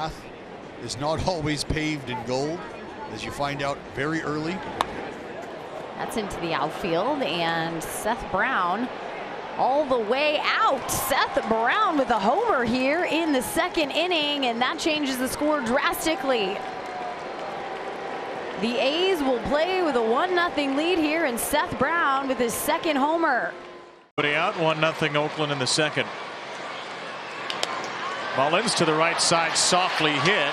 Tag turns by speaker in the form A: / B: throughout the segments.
A: path is not always paved in gold, as you find out very early.
B: That's into the outfield, and Seth Brown all the way out. Seth Brown with a homer here in the second inning, and that changes the score drastically. The A's will play with a 1-0 lead here, and Seth Brown with his second homer.
C: Putting out 1-0 Oakland in the second. Mullins to the right side, softly hit.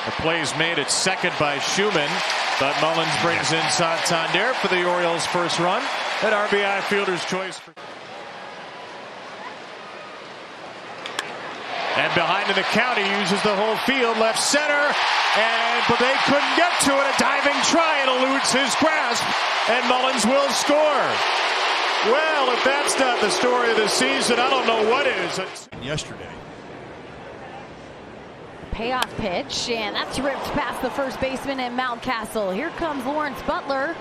C: The play's made at second by Schumann, but Mullins brings in Santander for the Orioles' first run. That RBI fielder's choice. And behind in the count, he uses the whole field, left center, but they couldn't get to it. A diving try, it eludes his grasp, and Mullins will score. Well, if that's not the story of the season, I don't know what is.
A: Yesterday.
B: Payoff pitch, and that's ripped past the first baseman at Mountcastle. Here comes Lawrence Butler,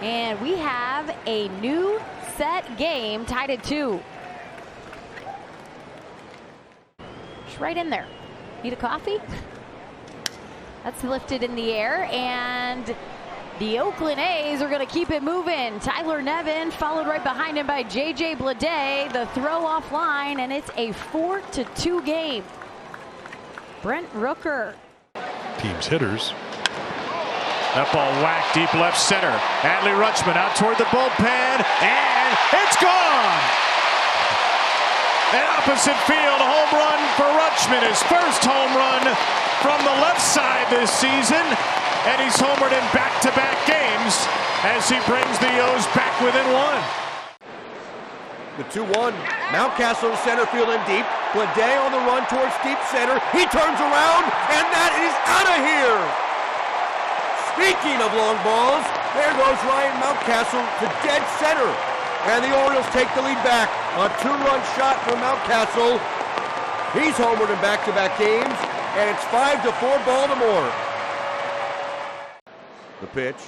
B: and we have a new set game tied at 2. Just right in there. Need a coffee? That's lifted in the air, and the Oakland A's are going to keep it moving. Tyler Nevin followed right behind him by J.J. Bleday. The throw offline, and it's a 4-2 game. Brent Rooker.
D: Team's hitters.
C: That ball whacked deep left center. Adley Rutschman out toward the bullpen, and it's gone! An opposite field home run for Rutschman, his first home run from the left side this season, and he's homered in back-to-back games as he brings the O's back within 1.
E: The 2-1. Mountcastle center field and deep. Bleday on the run towards deep center. He turns around, and that is out of here. Speaking of long balls, there goes Ryan Mountcastle to dead center. And the Orioles take the lead back. A 2-run shot from Mountcastle. He's homered in back-to-back games, and it's 5-4 Baltimore. The pitch.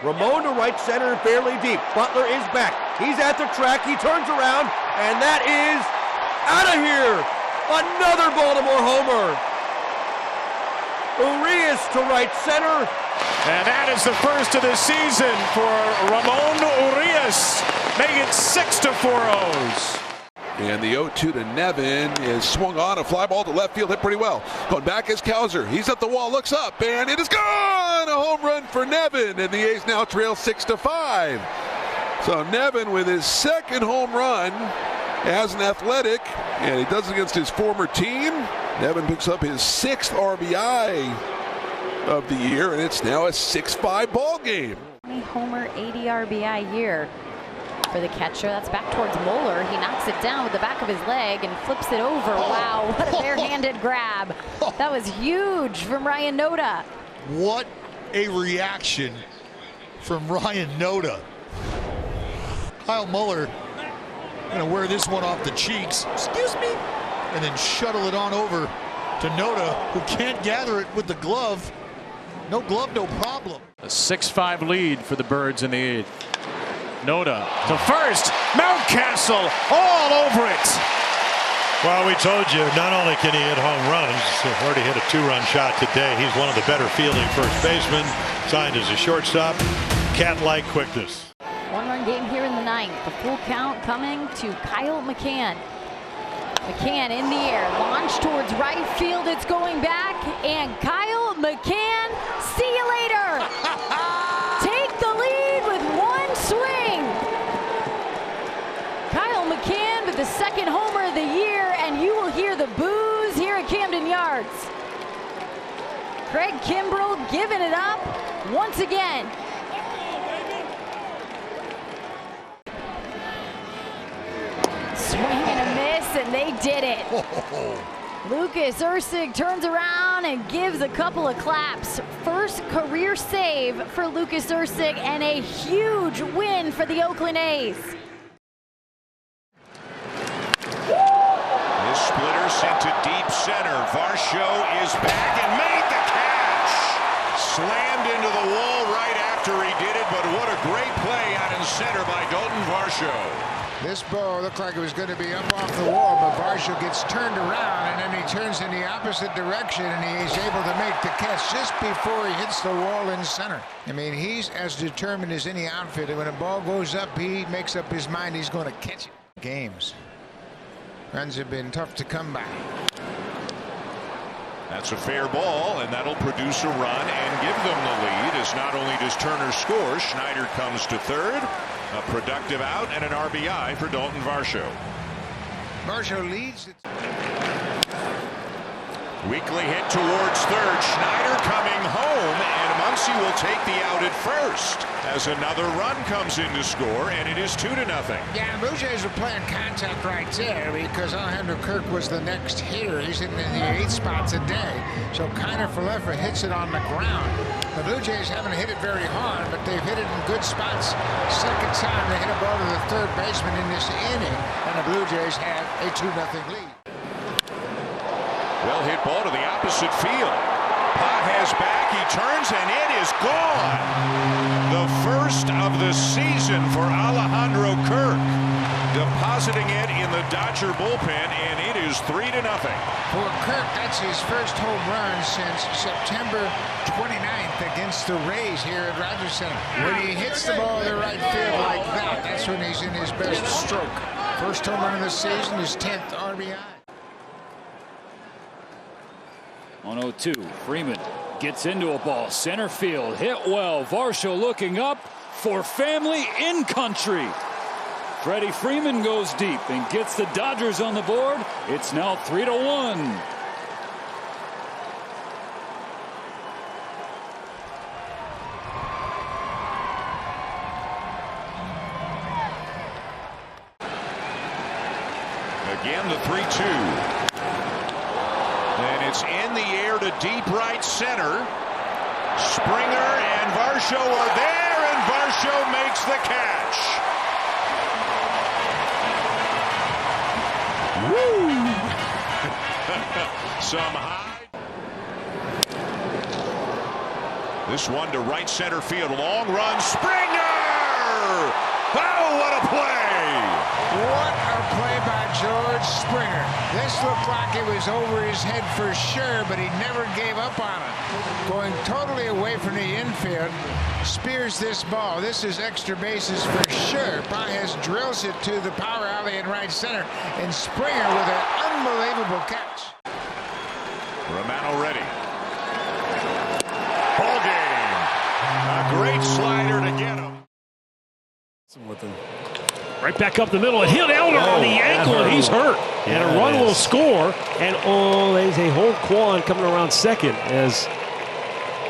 E: Ramon to right center, barely deep. Butler is back. He's at the track. He turns around, and that is out of here. Another Baltimore homer. Urias to right center.
C: And that is the first of the season for Ramon Urias. Make it 6-4 O's.
F: And the 0-2 to Nevin is swung on, a fly ball to left field, hit pretty well. Going back is Kowser. He's at the wall, looks up, and it is gone! A home run for Nevin, and the A's now trail 6-5. So Nevin with his second home run as an Athletic, and he does it against his former team. Nevin picks up his 6th RBI of the year, and it's now a 6-5 ball game.
B: Homer 80 RBI year for the catcher. That's back towards Moeller. He knocks it down with the back of his leg and flips it over. Wow, what a barehanded grab. That was huge from Ryan Noda.
A: What a reaction from Ryan Noda. Kyle Muller gonna wear this one off the cheeks, excuse me, and then shuttle it on over to Noda, who can't gather it with the glove. No glove, no problem.
C: A 6-5 lead for the Birds in the 8th. Noda to first. Mountcastle all over it.
D: Well, we told you, not only can he hit home runs, he's already hit a 2-run shot today. He's one of the better fielding first basemen, signed as a shortstop. Cat-like quickness.
B: 1-run game here in the 9th. The full count coming to Kyle McCann. McCann in the air, launched towards right field. It's going back, and Kyle McCann, see you later. Take the lead with one swing. Kyle McCann with the second homer of the year, and you will hear the boos here at Camden Yards. Craig Kimbrell giving it up once again. Swing and a miss, and they did it. Lucas Ursig turns around and gives a couple of claps. First career save for Lucas Ursig, and a huge win for the Oakland A's.
G: This splitter sent to deep center. Varsho is back and made the catch. Slammed into the wall right after he did it, but what a great play out in center by Dalton Varsho.
H: This ball looked like it was going to be up off the wall, but Varsho gets turned around, and then he turns in the opposite direction, and he's able to make the catch just before he hits the wall in center. I mean, he's as determined as any outfielder. When a ball goes up, he makes up his mind he's going to catch it. Games. Runs have been tough to come by.
G: That's a fair ball, and that'll produce a run and give them the lead, as not only does Turner score, Schneider comes to third. A productive out and an RBI for Dalton Varsho.
H: Varsho leads.
G: Weekly hit towards third. Schneider coming home, and Muncy will take the out at first as another run comes in to score, and it is 2-0.
H: Yeah, the Blue Jays were playing contact right there because Alejandro Kirk was the next hitter. He's in the 8 spot today. So Kiner Falefa hits it on the ground. The Blue Jays haven't hit it very hard, but they've hit it in good spots. Second time they hit a ball to the third baseman in this inning, and the Blue Jays have a 2-0 lead.
G: Well hit ball to the opposite field. Pages back, he turns, and it is gone. The first of the season for Alejandro Kirk. Depositing it in the Dodger bullpen, and it is 3-0.
H: For Kirk, that's his first home run since September 29th against the Rays here at Rogers Center. When he hits the ball to the right field like that, that's when he's in his best stroke. First home run of the season, his 10th RBI.
I: On 0-2, Freeman gets into a ball, center field, hit well. Varsho looking up for family in country. Freddie Freeman goes deep and gets the Dodgers on the board. It's now 3-1.
G: Again, the 3-2. And it's in the air to deep right center. Springer and Varsho are there, and Varsho makes the catch. Woo! Some high. This one to right center field. Long run. Springer! Oh, what a play!
H: What a play by George Springer. This looked like it was over his head for sure, but he never gave up on it. Going totally away from the infield, spears this ball. This is extra bases for sure. Pages drills it to the power alley in right center, and Springer with an unbelievable catch.
G: Romano ready. Ball game. A great slider to get him.
J: Right back up the middle, and hit Elder on the ankle. He's hurt.
K: Yeah,
J: and a run will score. And there's a whole Quan coming around second as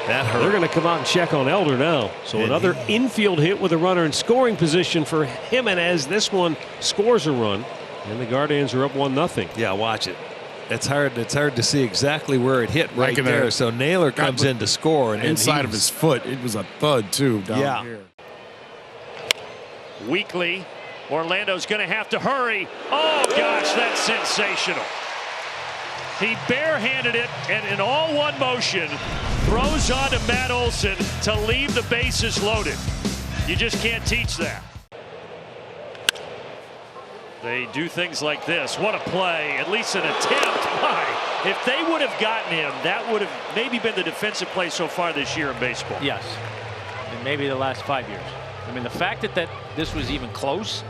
K: that hurt.
J: They're going to come out and check on Elder now. So another infield hit with a runner in scoring position for Jimenez. This one scores a run, and the Guardians are up 1-0.
K: Yeah, watch it. It's hard to see exactly where it hit right there. So Naylor comes in to score, and
L: inside of his foot, it was a thud too down here.
C: Weekly. Orlando's going to have to hurry. Oh, gosh, that's sensational. He barehanded it, and in all one motion, throws on to Matt Olson to leave the bases loaded. You just can't teach that. They do things like this. What a play, at least an attempt. My, if they would have gotten him, that would have maybe been the defensive play so far this year in baseball.
M: Yes, and maybe the last 5 years. I mean, the fact that this was even close.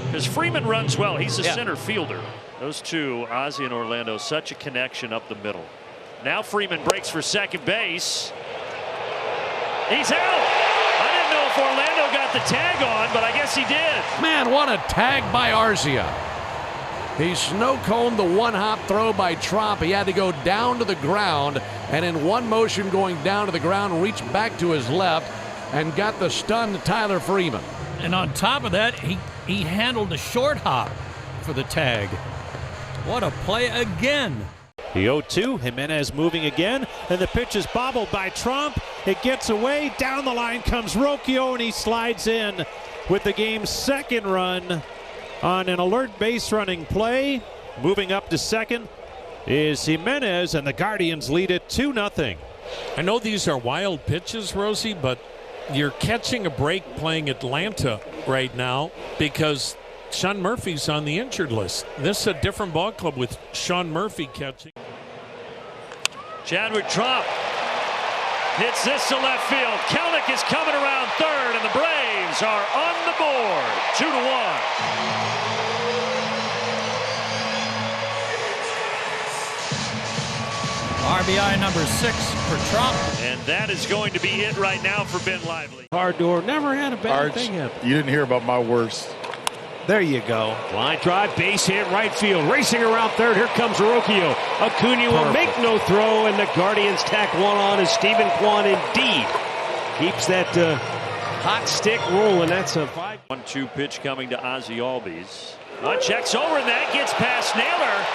C: Because Freeman runs well. He's a center fielder. Those two, Ozzie and Orlando, such a connection up the middle. Now Freeman breaks for second base. He's out. I didn't know if Orlando got the tag on, but I guess he did.
N: Man, what a tag by Arcia. He snow-coned the one-hop throw by Tromp. He had to go down to the ground, and in one motion going down to the ground, reach back to his left, and got the stunned Tyler Freeman.
O: And on top of that, he handled a short hop for the tag. What a play again.
C: The 0-2, Jimenez moving again, and the pitch is bobbled by Tromp. It gets away, down the line comes Rocchio, and he slides in with the game's second run on an alert base running play. Moving up to second is Jimenez, and the Guardians lead it 2-0.
P: I know these are wild pitches, Rosie, but you're catching a break playing Atlanta right now because Sean Murphy's on the injured list. This is a different ball club with Sean Murphy catching.
C: Chadwick Trump hits this to left field. Kelnick is coming around third, and the Braves are on the board, 2-1.
O: RBI number 6 for Trump.
C: And that is going to be it right now for Ben Lively.
J: Hard door, never had a bad thing happen.
L: You didn't hear about my worst.
K: There you go.
J: Line drive, base hit, right field, racing around third. Here comes Rocchio. Acuna will make no throw, and the Guardians tack one on as Stephen Kwan indeed keeps that hot stick rolling. That's a
C: 5-1-2 pitch coming to Ozzie Albies. Checks over, and that gets past Naylor.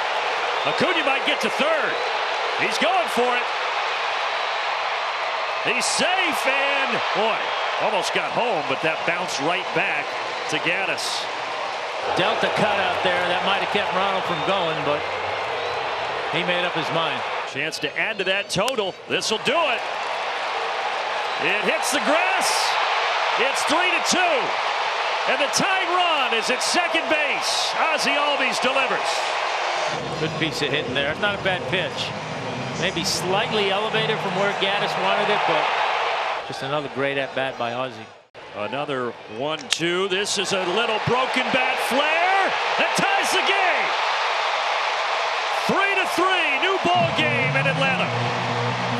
C: Acuna might get to third. He's going for it. He's safe, and boy, almost got home, but that bounced right back to Gaddis.
M: Delta cut out there. That might have kept Ronald from going, but he made up his mind.
C: Chance to add to that total. This will do it. It hits the grass. It's 3-2. And the tying run is at second base. Ozzie Albies delivers.
M: Good piece of hitting there. It's not a bad pitch. Maybe slightly elevated from where Gaddis wanted it, but just another great at-bat by Ozzie.
C: Another 1-2. This is a little broken bat flare that ties the game. 3-3. New ball game in Atlanta.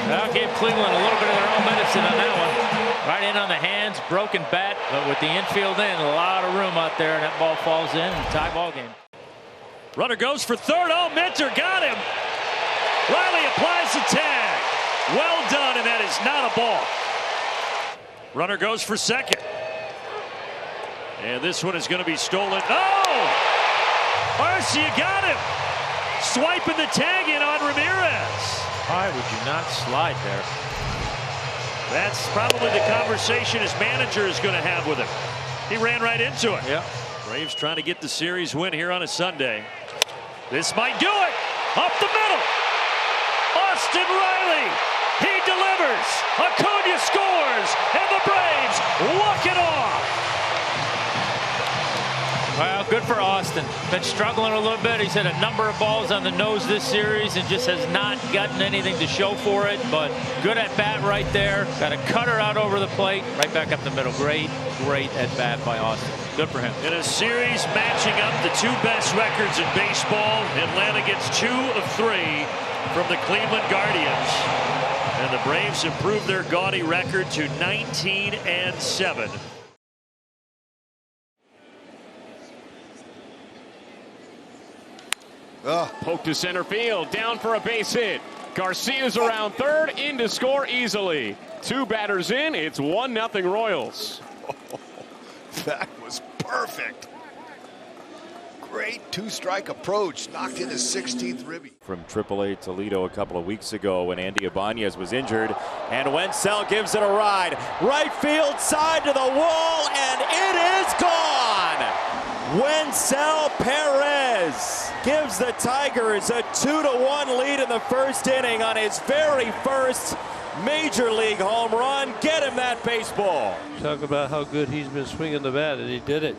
M: That gave Cleveland a little bit of their own medicine on that one. Right in on the hands, broken bat, but with the infield in, a lot of room out there, and that ball falls in, and tie ball game.
C: Runner goes for third. Oh, Minter got him. Riley applies the tag. Well done, and that is not a ball. Runner goes for second. And this one is going to be stolen. Oh! Arcia got him. Swiping the tag in on Ramirez.
M: Why would you not slide there?
C: That's probably the conversation his manager is going to have with him. He ran right into it.
M: Yeah.
C: Braves trying to get the series win here on a Sunday. This might do it. Up the middle. Austin Riley. He delivers. Acuna scores. And the Braves walk it off.
M: Well, good for Austin. Been struggling a little bit. He's hit a number of balls on the nose this series and just has not gotten anything to show for it. But good at bat right there. Got a cutter out over the plate. Right back up the middle. Great at bat by Austin. Good for him.
C: In a series matching up the two best records in baseball, Atlanta gets 2 of 3 from the Cleveland Guardians. And the Braves improved their gaudy record to 19-7.
Q: Poke to center field, down for a base hit. Garcia's around third, in to score easily. 2 batters in, it's 1-0 Royals.
R: That was perfect. Great 2-strike approach, knocked in his 16th ribby.
S: From AAA Toledo a couple of weeks ago when Andy Ibanez was injured, and Wenzel gives it a ride. Right field side to the wall, and it is gone. Wenzel Perez gives the Tigers a 2-1 lead in the first inning on his very first Major League home run. Get him that baseball.
T: Talk about how good he's been swinging the bat, and he did it.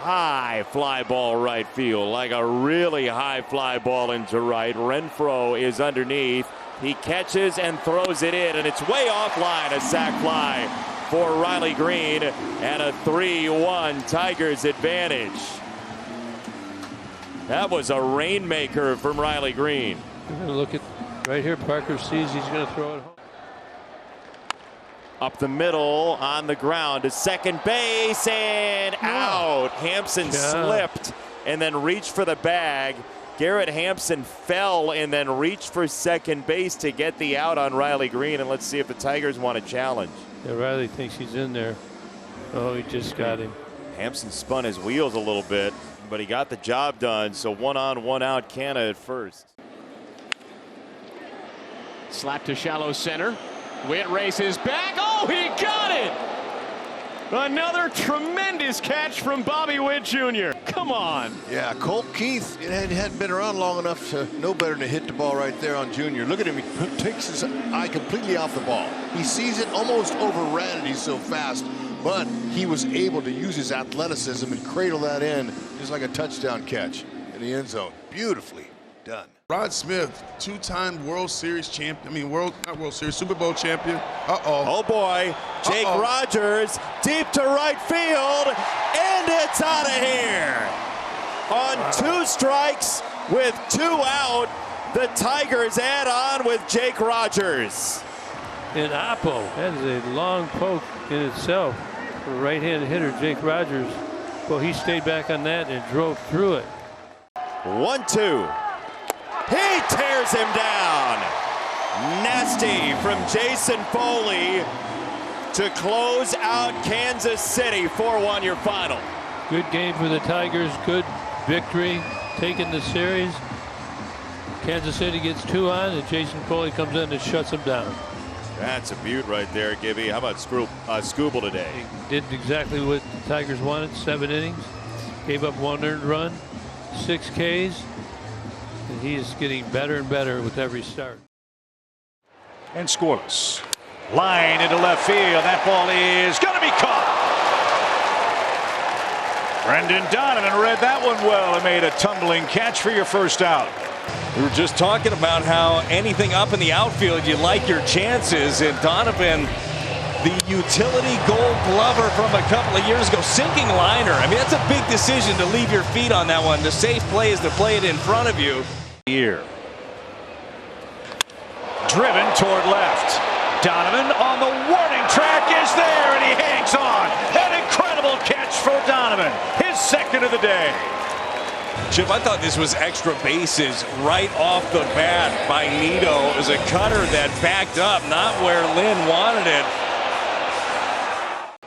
S: High fly ball right field, like a really high fly ball into right. Renfroe is underneath. He catches and throws it in, and it's way offline. A sac fly for Riley Green, and a 3-1 Tigers advantage. That was a rainmaker from Riley Green.
T: You're going to look at right here. Parker sees he's going to throw it home.
S: Up the middle on the ground to second base and out. Hampson slipped and then reached for the bag. Garrett Hampson fell and then reached for second base to get the out on Riley Green. And let's see if the Tigers want a challenge.
T: Yeah, Riley thinks he's in there. Oh, he just got him.
S: Hampson spun his wheels a little bit, but he got the job done. So 1 on, 1 out, Canna at first.
Q: Slap to shallow center. Witt races back. Oh, he got it! Another tremendous catch from Bobby Witt Jr. Come on.
R: Yeah, Colt Keith hadn't been around long enough to know better than to hit the ball right there on Junior. Look at him. He takes his eye completely off the ball. He sees it, almost overran it. He's so fast. But he was able to use his athleticism and cradle that in just like a touchdown catch in the end zone. Beautifully done.
L: Rod Smith, two-time World Series champion. Not World Series, Super Bowl champion.
S: Oh boy, Jake Rogers deep to right field, and it's out of here. On 2 strikes with 2 out, the Tigers add on with Jake Rogers.
T: And Oppo, that is a long poke in itself for right-handed hitter Jake Rogers. Well, he stayed back on that and drove through it.
S: 1-2. He tears him down. Nasty from Jason Foley to close out Kansas City. 4-1 your final.
T: Good game for the Tigers. Good victory, taking the series. Kansas City gets 2 on, and Jason Foley comes in and shuts them down.
S: That's a beaut right there, Gibby. How about Scooble today?
T: He did exactly what the Tigers wanted. 7 innings. Gave up 1 earned run. 6 Ks. And he is getting better and better with every start.
C: And scoreless. Line into left field. That ball is going to be caught. Brendan Donovan read that one well and made a tumbling catch for your first out.
U: We were just talking about how anything up in the outfield, you like your chances. And Donovan, the utility gold glover from a couple of years ago, sinking liner. I mean, that's a big decision to leave your feet on that one. The safe play is to play it in front of you.
C: Here. Driven toward left. Donovan on the warning track is there, and he hangs on. An incredible catch for Donovan. His second of the day.
U: Chip, I thought this was extra bases right off the bat by Nito. It was a cutter that backed up, not where Lynn wanted it.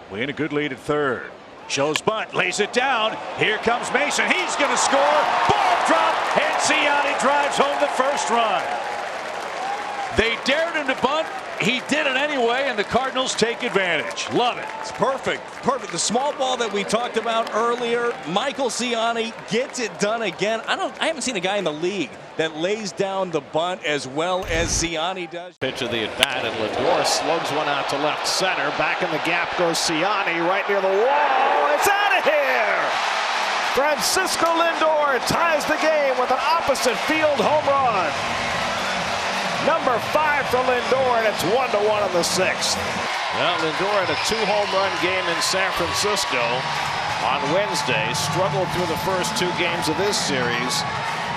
C: Win a good lead at third. Shows bunt, lays it down. Here comes Mason. He's going to score. Ball drop, and Ciani drives home the first run. They dared him to bunt. He did it anyway, and the Cardinals take advantage. Love it.
U: It's perfect. Perfect. The small ball that we talked about earlier, Michael Ciani gets it done again. I haven't seen a guy in the league that lays down the bunt as well as Ciani does.
C: Pitch of the at-bat, and Lindor slugs one out to left center. Back in the gap goes Ciani right near the wall. It's out of here! Francisco Lindor ties the game with an opposite field home run. Number 5 for Lindor, and it's 1-1 in the 6th. Well, Lindor had a 2-home run game in San Francisco on Wednesday. Struggled through the first 2 games of this series,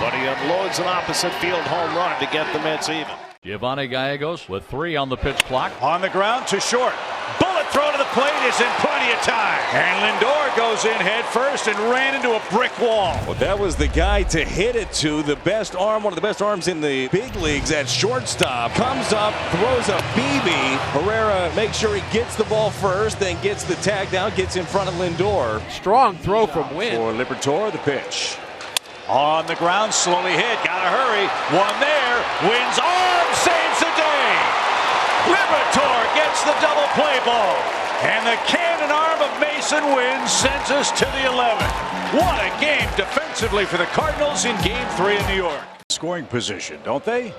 C: but he unloads an opposite field home run to get the Mets even.
O: Giovanni Gallegos with 3 on the pitch clock.
C: On the ground to short. Bullet throw to the plate is in plenty of time. And Lindor goes in head first and ran into a brick wall.
U: Well, that was the guy to hit it to. The best arm, one of the best arms in the big leagues at shortstop. Comes up, throws a BB. Herrera makes sure he gets the ball first, then gets the tag down, gets in front of Lindor.
N: Strong throw from Wynn.
C: For Liberatore, the pitch. On the ground, slowly hit. Gotta hurry. One there. Wynn's arm saves the day. Liberatore gets the double play ball. And the cannon arm of Mason Wynn sends us to the 11th. What a game defensively for the Cardinals in Game 3 in New York. Scoring position, don't they?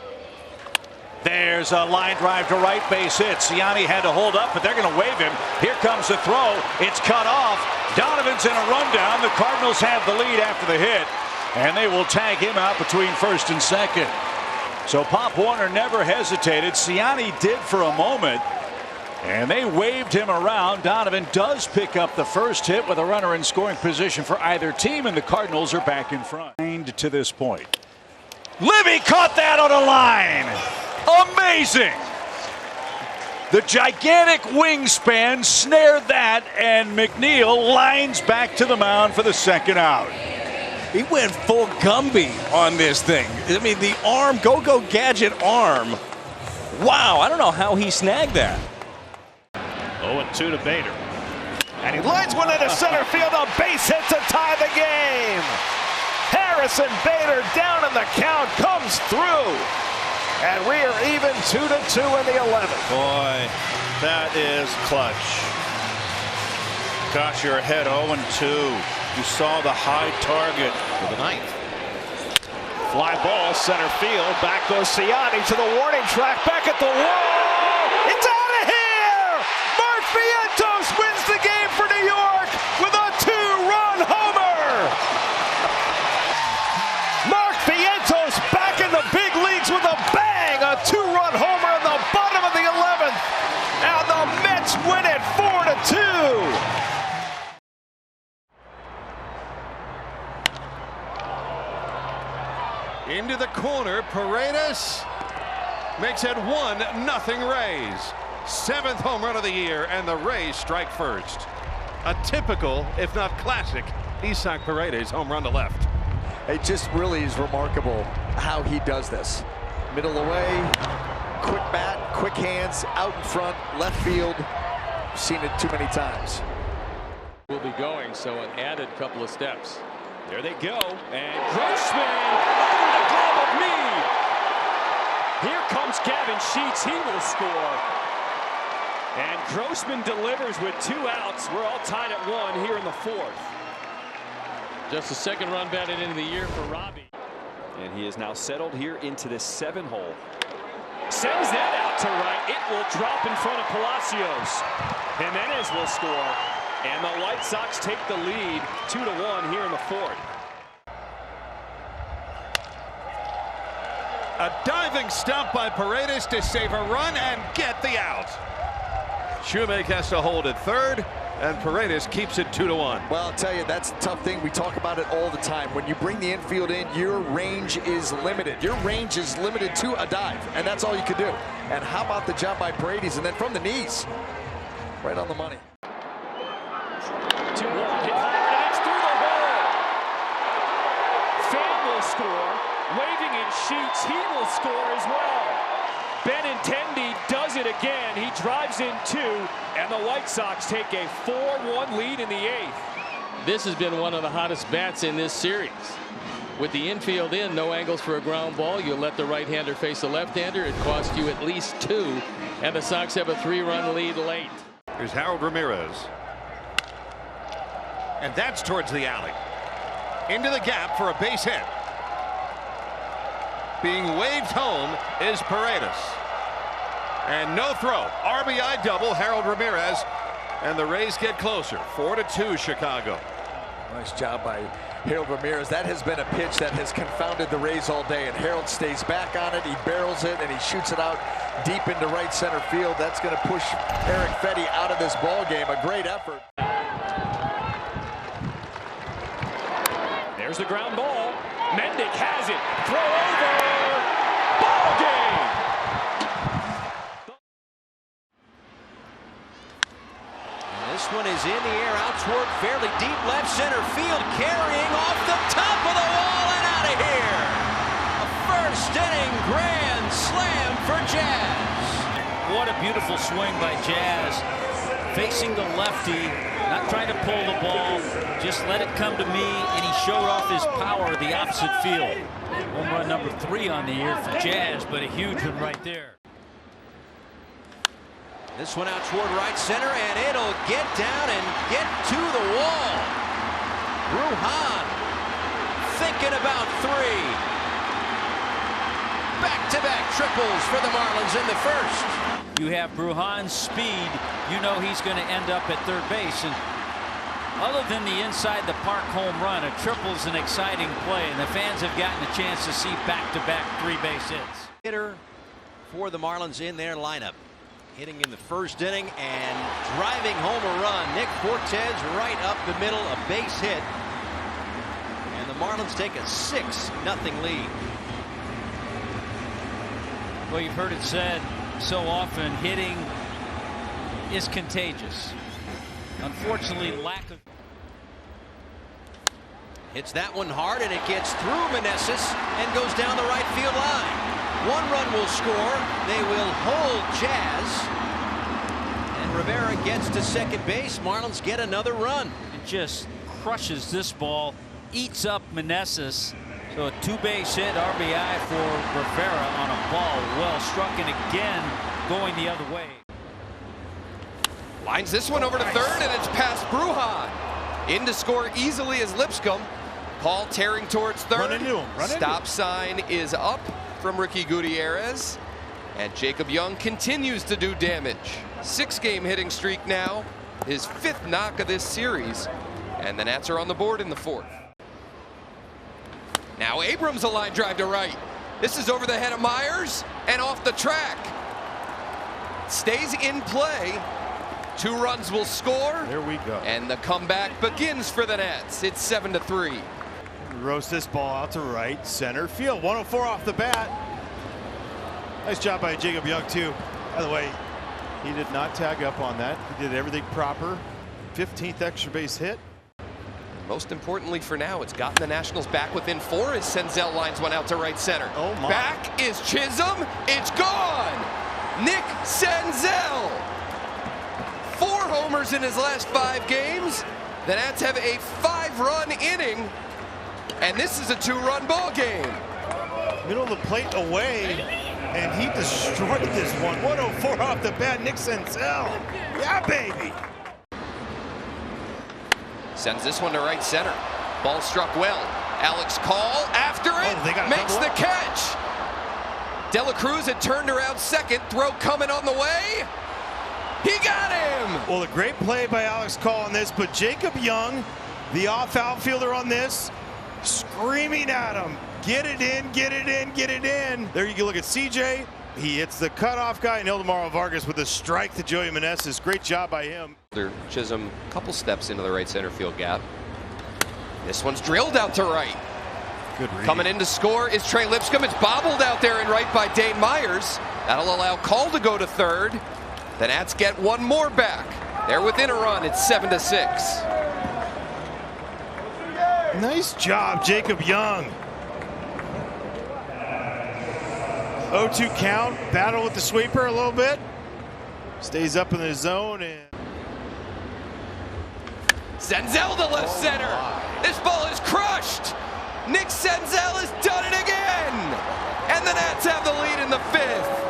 C: There's a line drive to right, base hit. Ciani had to hold up, but they're going to wave him. Here comes the throw. It's cut off. Donovan's in a rundown. The Cardinals have the lead after the hit, and they will tag him out between first and second. So Pop Warner never hesitated. Ciani did for a moment, and they waved him around. Donovan does pick up the first hit with a runner in scoring position for either team, and the Cardinals are back in front. To this point. Libby caught that on a line. Amazing. The gigantic wingspan snared that, and McNeil lines back to the mound for the second out.
U: He went full Gumby on this thing. I mean, the arm, go-go gadget arm. Wow, I don't know how he snagged that.
C: 0-2 to Bader. And he lines one into center field. A base hit to tie the game. Harrison Bader down in the count, comes through. And we are even 2-2 in the 11th.
V: Boy, that is clutch.
G: Gosh, you're ahead 0-2. You saw the high target for the ninth.
Q: Fly ball, center field. Back goes Ciani to the warning track. Back at the wall. It's out of here! Mark Vientos wins the game for New York with a 2-run homer! Mark Vientos back in the big leagues with a bang! A 2-run homer in the bottom of the 11th. And the Mets win it 4-2.
E: Into the corner, Paredes makes it 1-0 Rays. 7th home run of the year, and the Rays strike first. A typical, if not classic, Isaac Paredes home run to left.
V: It just really is remarkable how he does this. Middle away, quick bat, quick hands, out in front, left field. Seen it too many times.
Q: Will be going, so an added couple of steps. There they go, and Grossman over the glove of me. Here comes Gavin Sheets, he will score. And Grossman delivers with 2 outs. We're all tied at 1 here in the 4th.
T: Just the second run batted into the year for Robbie.
Q: And he is now settled here into the 7-hole. Sends that out to right. It will drop in front of Palacios. Jimenez will score. And the White Sox take the lead 2-1 here in the 4th.
E: A diving stop by Paredes to save a run and get the out. Shoemake has to hold at third, and Paredes keeps it 2-1.
V: Well, I'll tell you, that's a tough thing. We talk about it all the time. When you bring the infield in, your range is limited. Your range is limited to a dive, and that's all you can do. And how about the job by Paredes, and then from the knees, right on the money.
Q: 2-1, hit high, and it's through the hole. Fan will score, waving in Sheets, he will score as well. Benintendi does it again. He drives in 2, and the White Sox take a 4-1 lead in the 8th.
T: This has been one of the hottest bats in this series. With the infield in, no angles for a ground ball. You let the right-hander face the left-hander. It cost you at least 2, and the Sox have a 3-run lead late.
E: Here's Harold Ramirez. And that's towards the alley. Into the gap for a base hit. Being waved home is Paredes. And no throw. RBI double, Harold Ramirez. And the Rays get closer. 4-2 Chicago.
V: Nice job by Harold Ramirez. That has been a pitch that has confounded the Rays all day. And Harold stays back on it. He barrels it and he shoots it out deep into right center field. That's going to push Eric Fetty out of this ball game. A great effort.
Q: There's the ground ball. Mendick has it. Throw over. Ball game.
W: And this one is in the air out toward fairly deep left center field. Carrying off the top of the wall and out of here. A first inning grand slam for Jazz.
M: What a beautiful swing by Jazz. Facing the lefty. Not trying to pull the ball, just let it come to me, and he showed off his power the opposite field. Home run number 3 on the year for Jazz, but a huge one right there.
W: This one out toward right center, and it'll get down and get to the wall. Brujan thinking about 3. Back-to-back triples for the Marlins in the first.
M: You have Brujan's speed, you know he's going to end up at third base. And other than the inside the park home run, a triple's an exciting play, and the fans have gotten a chance to see back-to-back 3-base hits.
W: Hitter for the Marlins in their lineup. Hitting in the first inning and driving home a run. Nick Cortez right up the middle, a base hit. And the Marlins take a 6-0 lead.
M: Well, you've heard it said so often, hitting is contagious. Unfortunately, lack of...
W: Hits that one hard, and it gets through Meneses and goes down the right field line. 1 run will score. They will hold Jazz. And Rivera gets to second base. Marlins get another run.
M: It just crushes this ball, eats up Meneses. So a 2-base hit, RBI for Rivera on a ball well struck, and again going the other way.
A: Lines this one over to third, and it's past Brujan. In to score easily as Lipscomb. Paul tearing towards third.
C: Run into him.
A: Stop sign is up from Ricky Gutierrez. And Jacob Young continues to do damage. 6-game hitting streak now. His 5th knock of this series. And the Nats are on the board in the 4th. Now Abrams a line drive to right. This is over the head of Myers and off the track. Stays in play. 2 runs will score.
C: There we go.
A: And the comeback begins for the Nats. It's 7-3.
C: Roast this ball out to right center field. 104 off the bat. Nice job by Jacob Young too. By the way, he did not tag up on that. He did everything proper. 15th extra base hit.
A: Most importantly for now, it's gotten the Nationals back within 4 as Senzel lines one out to right center.
C: Oh my.
A: Back is Chisholm. It's gone. Nick Senzel. 4 homers in his last 5 games. The Nats have a 5-run inning. And this is a 2-run ball game.
C: Middle of the plate away. And he destroyed this one. 104 off the bat. Nick Senzel. Yeah, baby.
A: Sends this one to right center. Ball struck well. Alex Call after it. Makes the catch. De La Cruz had turned around second. Throw coming on the way. He got him.
C: Well, a great play by Alex Call on this, but Jacob Young, the off outfielder on this, screaming at him. Get it in, get it in, get it in. There you can look at CJ. He hits the cutoff guy, and Ildemaro Vargas with a strike to Joey Meneses. Great job by him.
A: Chisholm, a couple steps into the right center field gap. This one's drilled out to right.
C: Good read.
A: Coming in to score is Trey Lipscomb. It's bobbled out there and right by Dane Myers. That'll allow Call to go to third. The Nats get 1 more back. They're within a run. It's 7-6.
C: Nice job, Jacob Young. 0-2 count. Battle with the sweeper a little bit. Stays up in the zone. And
A: Senzel to left center. This ball is crushed. Nick Senzel has done it again. And the Nats have the lead in the 5th.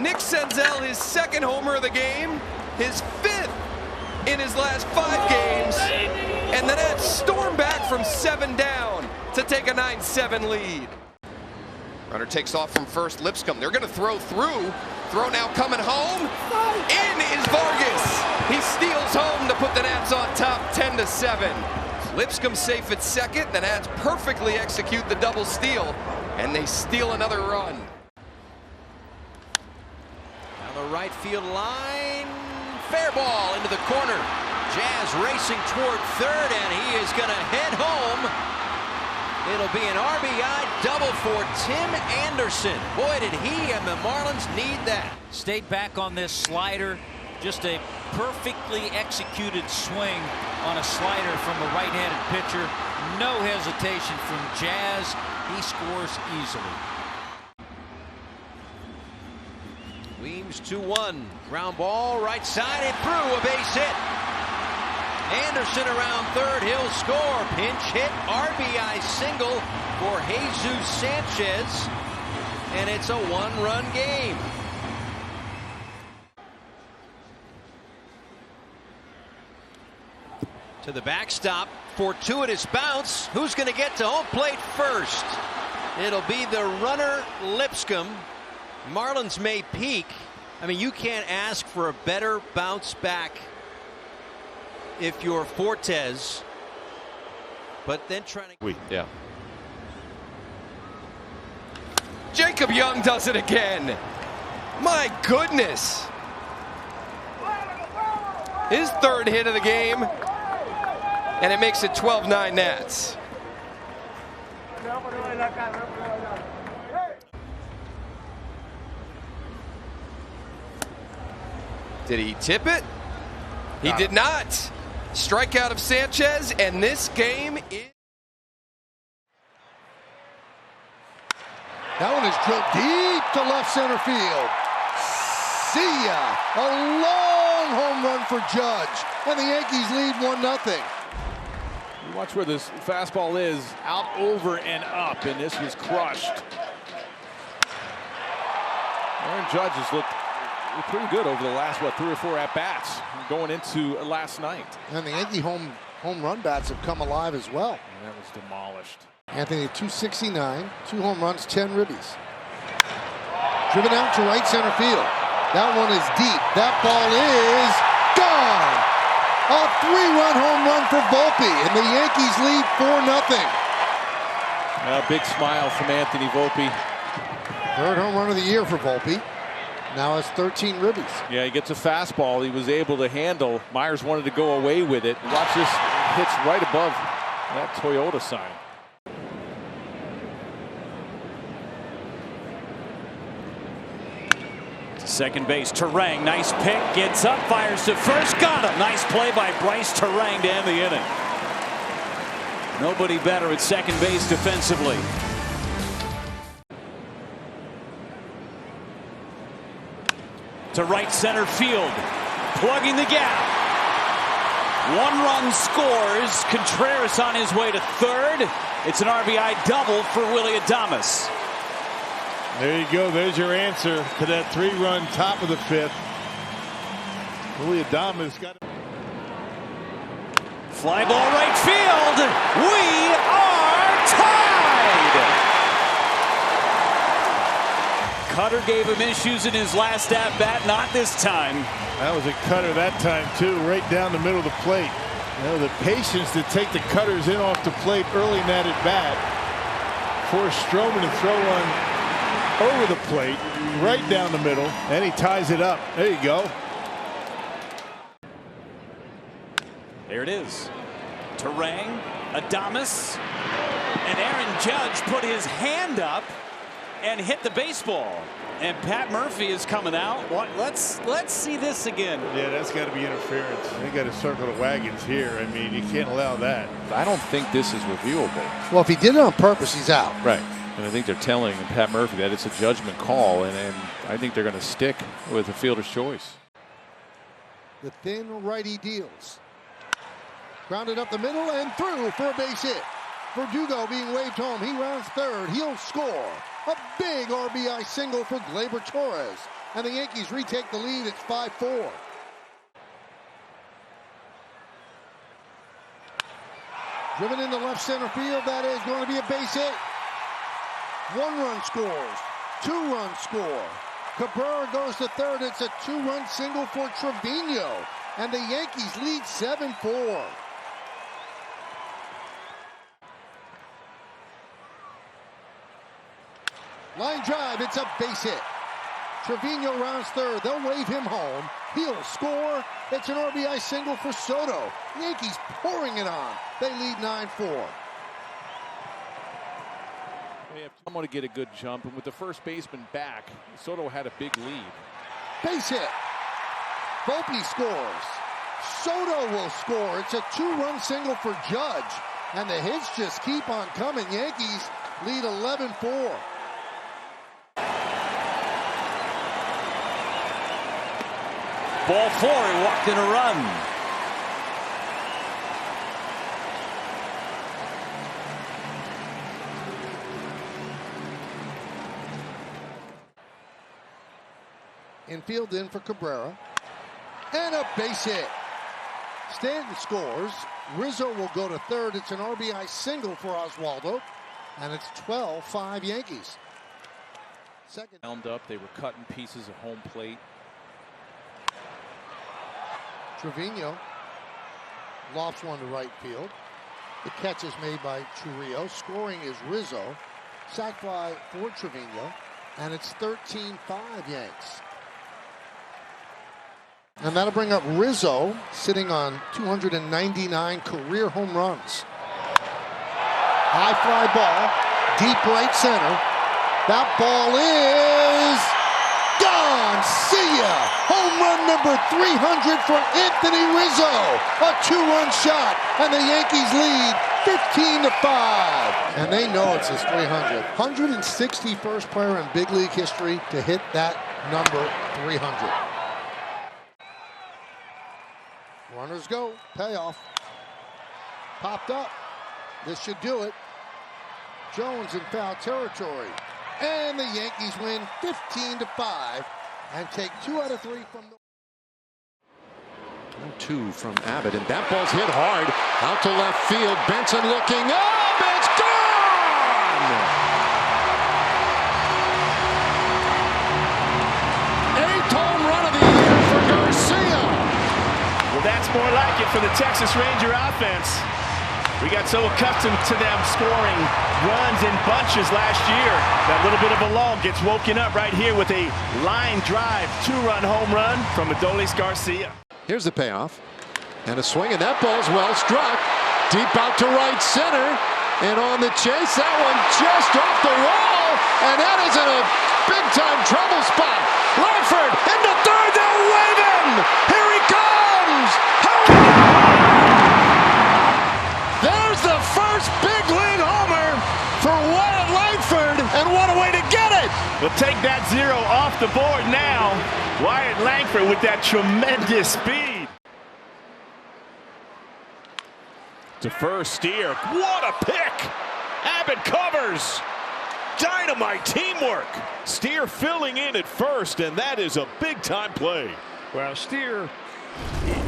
A: Nick Senzel, his 2nd homer of the game. His 5th in his last 5 games. And the Nats storm back from 7 down to take a 9-7 lead. Runner takes off from first. Lipscomb. They're going to throw through. Throw now coming home. In is Vargas. He steals home to put the Nats on top 10-7. Lipscomb safe at second. The Nats perfectly execute the double steal. And they steal another run.
W: Down the right field line. Fair ball into the corner. Jazz racing toward third, and he is going to head home. It'll be an RBI double for Tim Anderson. Boy, did he and the Marlins need that.
O: Stayed back on this slider. Just a perfectly executed swing on a slider from a right-handed pitcher. No hesitation from Jazz. He scores easily.
W: Weems 2-1. Ground ball, right side, and through, a base hit. Anderson around third, he'll score. Pinch hit, RBI single for Jesus Sanchez. And it's a 1-run game. To the backstop, fortuitous bounce. Who's going to get to home plate first? It'll be the runner, Lipscomb. Marlins may peak. I mean, you can't ask for a better bounce back if you're Fortes, but then trying to.
A: Yeah. Jacob Young does it again. My goodness. His 3rd hit of the game, and it makes it 12-9 Nats. Did he tip it? He did not. Strikeout of Sanchez, and this game is.
D: That one is drilled deep to left center field. See ya. A long home run for Judge. And the Yankees lead 1-0.
F: You watch where this fastball is, out, over, and up, and this was crushed. Aaron Judge has looked pretty good over the last, 3 or 4 at-bats going into last night.
D: And the Yankee home run bats have come alive as well.
F: And that was demolished.
D: Anthony, 269, 2 home runs, 10 ribbies. Driven out to right center field. That one is deep. That ball is gone. A 3-run home run for Volpe, and the Yankees lead 4-0.
F: A big smile from Anthony Volpe.
D: 3rd home run of the year for Volpe. Now has 13 ribbies.
F: Yeah, he gets a fastball he was able to handle. Myers wanted to go away with it. Watch this, hits right above that Toyota sign.
S: Second base, Terang, nice pick, gets up, fires to first, got him. Nice play by Bryce Terang to end the inning. Nobody better at second base defensively. To right center field, plugging the gap. 1 run scores. Contreras on his way to 3rd. It's an RBI double for Willy Adames.
B: There you go. There's your answer to that 3-run top of the 5th. Willy Adames got it.
S: Fly ball right field. We are tied. Cutter gave him issues in his last at-bat. Not this time.
B: That was a cutter that time, too, right down the middle of the plate. You know, the patience to take the cutters in off the plate early in that at-bat. Forced Stroman to throw one over the plate, right down the middle, and he ties it up. There you go.
S: There it is. Terang, Adames, and Aaron Judge put his hand up and hit the baseball. And Pat Murphy is coming out. Let's see this again.
B: Yeah, that's got to be interference. They got to circle the wagons here. I mean, you can't allow that.
F: I don't think this is reviewable.
D: Well, if he did it on purpose, he's out.
F: Right. And I think they're telling Pat Murphy that it's a judgment call, and I think they're going to stick with the fielder's choice.
D: The thin righty deals. Grounded up the middle and through for a base hit. Verdugo being waved home. He rounds 3rd. He'll score. A big RBI single for Gleyber Torres. And the Yankees retake the lead. It's 5-4. Driven into left center field. That is going to be a base hit. 1 run scores. 2 runs score. Cabrera goes to 3rd. It's a 2-run single for Trevino. And the Yankees lead 7-4. Line drive. It's a base hit. Trevino rounds 3rd. They'll wave him home. He'll score. It's an RBI single for Soto. Yankees pouring it on. They lead 9-4.
F: They have someone to get a good jump, and with the first baseman back, Soto had a big lead.
D: Base hit. Volpe scores. Soto will score. It's a 2-run single for Judge. And the hits just keep on coming. Yankees lead 11-4.
S: Ball 4, he walked in a run.
D: Infield in for Cabrera. And a base hit. Stanton scores. Rizzo will go to 3rd. It's an RBI single for Oswaldo. And it's 12-5 Yankees. Second.
F: Wound up. They were cutting pieces of home plate.
D: Trevino lofts one to right field. The catch is made by Churrillo. Scoring is Rizzo. Sac fly for Trevino. And it's 13-5 Yanks. And that'll bring up Rizzo, sitting on 299 career home runs. High fly ball, deep right center. That ball is gone. See ya. Home run number 300 for Anthony Rizzo. A 2-run shot, and the Yankees lead 15-5. And they know it's his 300. 161st player in big league history to hit that number 300. Runners go. Payoff. Popped up. This should do it. Jones in foul territory. And the Yankees win 15-5. and take 2 out of 3 from the...
H: 2 from Abbott, and that ball's hit hard out to left field. Benson looking up, it's gone! 8th home run of the year for Garcia.
C: Well, that's more like it for the Texas Ranger offense. We got so accustomed to them scoring runs in bunches last year. That little bit of a lull gets woken up right here with a line drive 2-run home run from Adolis Garcia.
H: Here's the payoff, and a swing, and that ball's well struck. Deep out to right center, and on the chase, that one just off the wall, and that is in a big-time trouble spot. Langford into third, they're waving! Here he comes! There's the first big league homer for Wyatt Langford, and what a way to get it!
C: We'll take that 0 off the board now. Wyatt Langford with that tremendous speed.
G: To first, Steer. What a pick! Abbott covers. Dynamite teamwork. Steer filling in at first, and that is a big-time play.
J: Well, Steer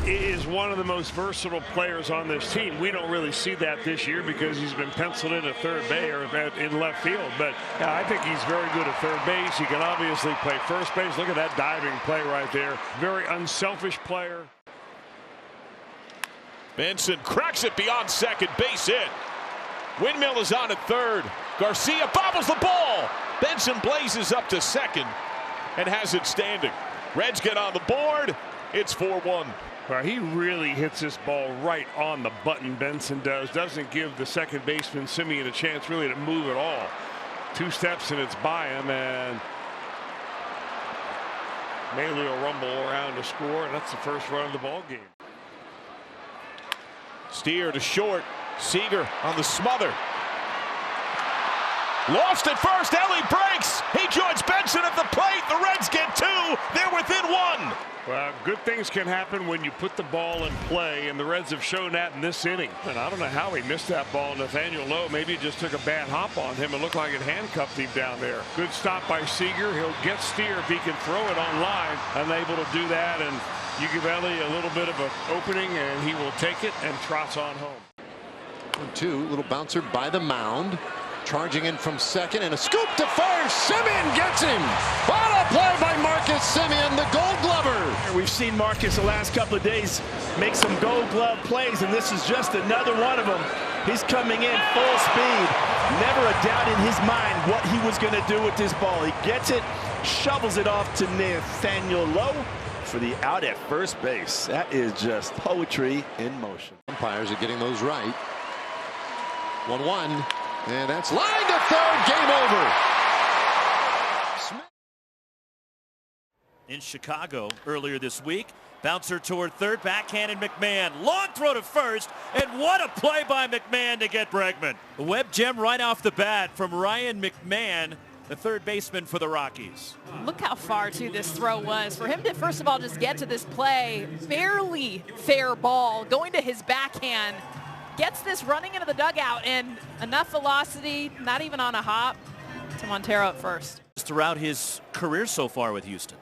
J: is one of the most versatile players on this team. We don't really see that this year because he's been penciled in at third base or in left field. But yeah, I think he's very good at third base. He can obviously play first base. Look at that diving play right there. Very unselfish player.
G: Benson cracks it beyond second, base hit. Windmill is on at third. Garcia bobbles the ball. Benson blazes up to second and has it standing. Reds get on the board. It's 4-1.
J: Well, he really hits this ball right on the button, Benson does. Doesn't give the second baseman Simeon a chance really to move at all. 2 steps and it's by him, and Maley will rumble around to score, and that's the first run of the ball game.
G: Steer to short. Seager on the smother. Lost at first. Ellie breaks. He joins Benson at the plate. The Reds get 2. They're within 1.
J: Well, good things can happen when you put the ball in play, and the Reds have shown that in this inning. And I don't know how he missed that ball. Nathaniel Lowe maybe just took a bad hop on him. It looked like it handcuffed him down there. Good stop by Seager. He'll get Steer if he can throw it on line. Unable to do that, and you give Ellie a little bit of an opening, and he will take it and trots on home.
H: 1-2, little bouncer by the mound. Charging in from second, and a scoop to first. Simeon gets him. What a play by Marcus Simeon, the Gold Glover.
C: We've seen Marcus the last couple of days make some Gold Glove plays, and this is just another one of them. He's coming in full speed. Never a doubt in his mind what he was going to do with this ball. He gets it, shovels it off to Nathaniel Lowe for the out at first base. That is just poetry in motion.
H: Umpires are getting those right. 1-1. And that's line to third, game over.
I: In Chicago earlier this week, bouncer toward third, backhanded McMahon, long throw to first, and what a play by McMahon to get Bregman. A web gem right off the bat from Ryan McMahon, the third baseman for the Rockies.
P: Look how far too this throw was. For him to first of all just get to this play, fairly fair ball, going to his backhand, gets this running into the dugout, and enough velocity, not even on a hop, to Montero at first.
I: Throughout his career so far with Houston.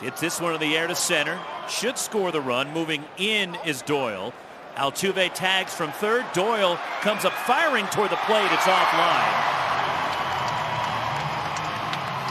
I: Gets this one in the air to center. Should score the run. Moving in is Doyle. Altuve tags from third. Doyle comes up firing toward the plate. It's offline.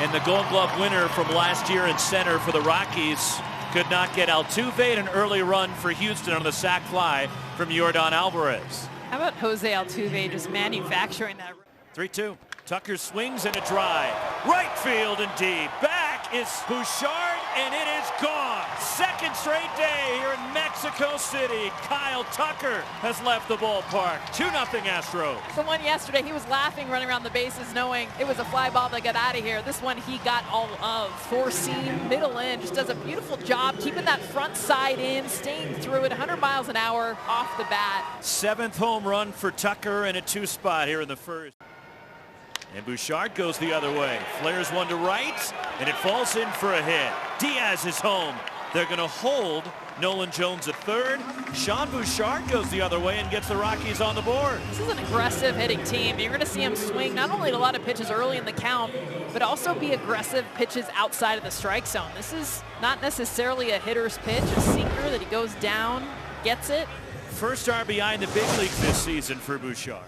I: And the Gold Glove winner from last year in center for the Rockies could not get Altuve, an early run for Houston on the sac fly from Yordan Alvarez.
P: How about Jose Altuve just manufacturing that?
I: 3-2. Tucker swings and a drive. Right field and deep. Back is Bouchard, and it is gone. Second straight day here in Mexico City. Kyle Tucker has left the ballpark. 2-0 Astros.
P: The one yesterday, he was laughing running around the bases knowing it was a fly ball that got out of here. This one he got all of. Four seam, middle in, just does a beautiful job keeping that front side in, staying through it 100 miles an hour off the bat.
I: 7th home run for Tucker and a 2 spot here in the first. And Bouchard goes the other way. Flares one to right, and it falls in for a hit. Diaz is home. They're going to hold Nolan Jones at third. Sean Bouchard goes the other way and gets the Rockies on the board.
P: This is an aggressive hitting team. You're going to see him swing not only a lot of pitches early in the count, but also be aggressive pitches outside of the strike zone. This is not necessarily a hitter's pitch, a sinker that he goes down, gets it.
I: First RBI in the big leagues this season for Bouchard.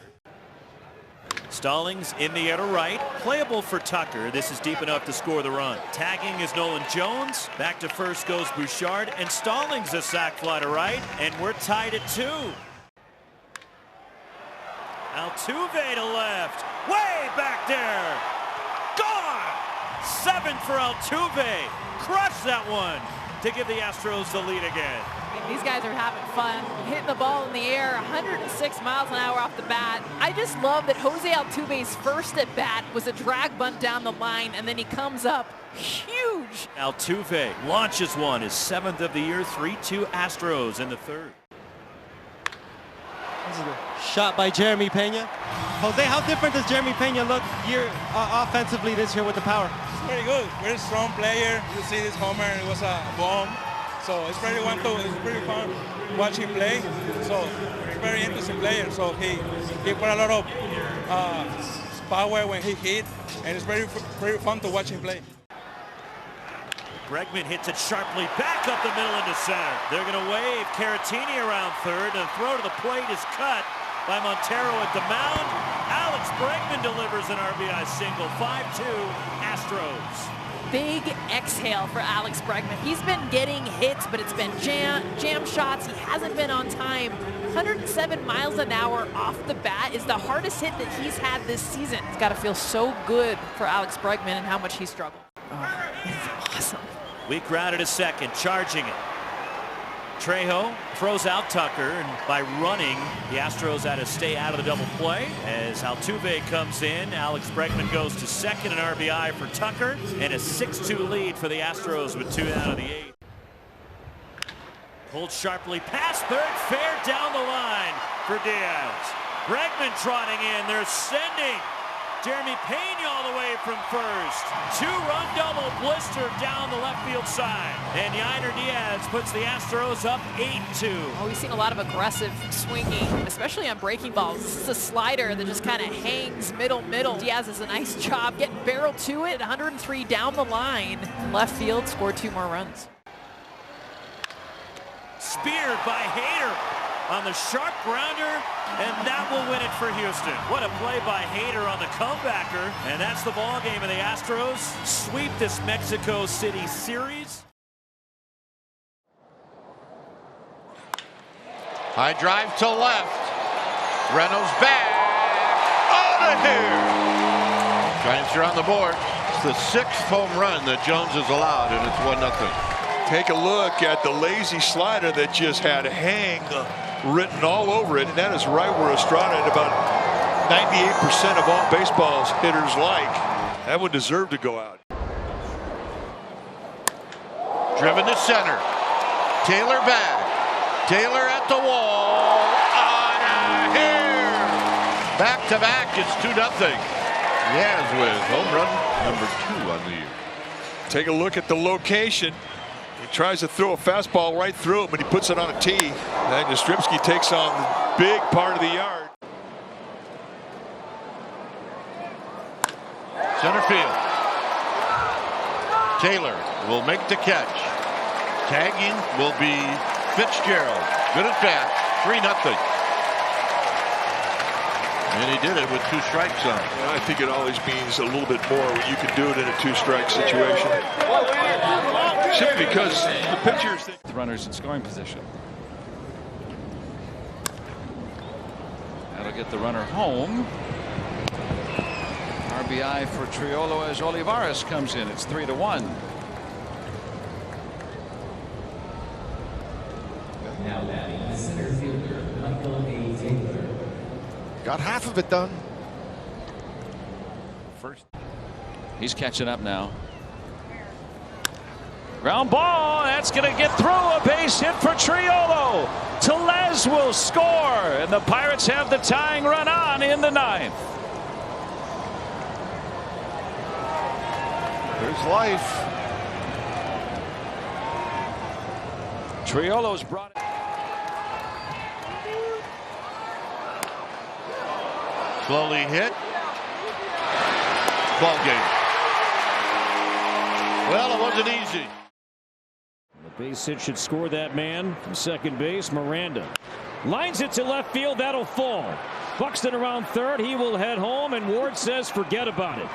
I: Stallings in the air to right, playable for Tucker. This is deep enough to score the run. Tagging is Nolan Jones. Back to first goes Bouchard, and Stallings a sac fly to right, and we're tied at 2. Altuve to left, way back there, gone. 7 for Altuve, crushed that one to give the Astros the lead again.
P: These guys are having fun, hitting the ball in the air, 106 miles an hour off the bat. I just love that Jose Altuve's first at bat was a drag bunt down the line, and then he comes up huge.
I: Altuve launches one, his 7th of the year, 3-2 Astros in the 3rd.
K: This is a shot by Jeremy Pena. Jose, how different does Jeremy Pena look here offensively this year with the power?
L: It's pretty good, very strong player. You see this homer, it was a bomb. So it's pretty fun watch him play. So very interesting player. So he put a lot of power when he hit, and it's very fun to watch him play.
I: Bregman hits it sharply back up the middle into center. They're going to wave Caratini around third, and the throw to the plate is cut by Montero at the mound. Alex Bregman delivers an RBI single. 5-2 Astros.
P: Big exhale for Alex Bregman. He's been getting hits, but it's been jam shots. He hasn't been on time. 107 miles an hour off the bat is the hardest hit that he's had this season. It's got to feel so good for Alex Bregman and how much he struggled. Oh, it's awesome.
I: Weak grounded a second, charging it. Trejo throws out Tucker, and by running, the Astros had to stay out of the double play. As Altuve comes in, Alex Bregman goes to second, an RBI for Tucker, and a 6-2 lead for the Astros with 2 out of the 8. Pulled sharply past third, fair down the line for Diaz. Bregman trotting in, they're sending Jeremy Pena all the way from first. 2-run double blister down the left field side. And Yainer Diaz puts the Astros up 8-2.
P: Oh, we've seen a lot of aggressive swinging, especially on breaking balls. This is a slider that just kind of hangs middle. Diaz does a nice job getting barreled to it. 103 down the line. Left field, scored 2 more runs.
I: Speared by Hader on the sharp grounder, and that will win it for Houston. What a play by Hader on the comebacker, and that's the ball game of the Astros. Sweep this Mexico City series.
R: High drive to left. Reynolds back. Out of here. Giants are on the board. It's the 6th home run that Jones has allowed, and it's 1-0.
B: Take a look at the lazy slider that just had hang written all over it, and that is right where Estrada and about 98% of all baseball's hitters like. That would deserve to go out.
R: Driven to center. Taylor back. Taylor at the wall. Out of here. Back to back, it's 2-0. Yaz with home run number 2 on the year.
B: Take a look at the location. He tries to throw a fastball right through him, but he puts it on a tee. And Yastrzemski takes on the big part of the yard.
R: Center field. Taylor will make the catch. Tagging will be Fitzgerald. Good at bat. 3-0. And he did it with 2 strikes on it.
B: I think it always means a little bit more when you can do it in a 2-strike situation. Simply because the pitchers think
X: runners in scoring position. That'll get the runner home. RBI for Triolo as Olivares comes in. It's 3-1.
Y: Now batting the center fielder, Michael A. Taylor.
R: Got half of it done.
X: First. He's catching up now. Ground ball. That's going to get through. A base hit for Triolo. Tellez will score. And the Pirates have the tying run on in the 9th.
R: There's life.
X: Triolo's brought it.
R: Slowly hit. Ball game. Well, it wasn't easy.
X: The base hit should score that man from second base. Miranda lines it to left field. That'll fall. Buxton around third. He will head home, and Ward says forget about it.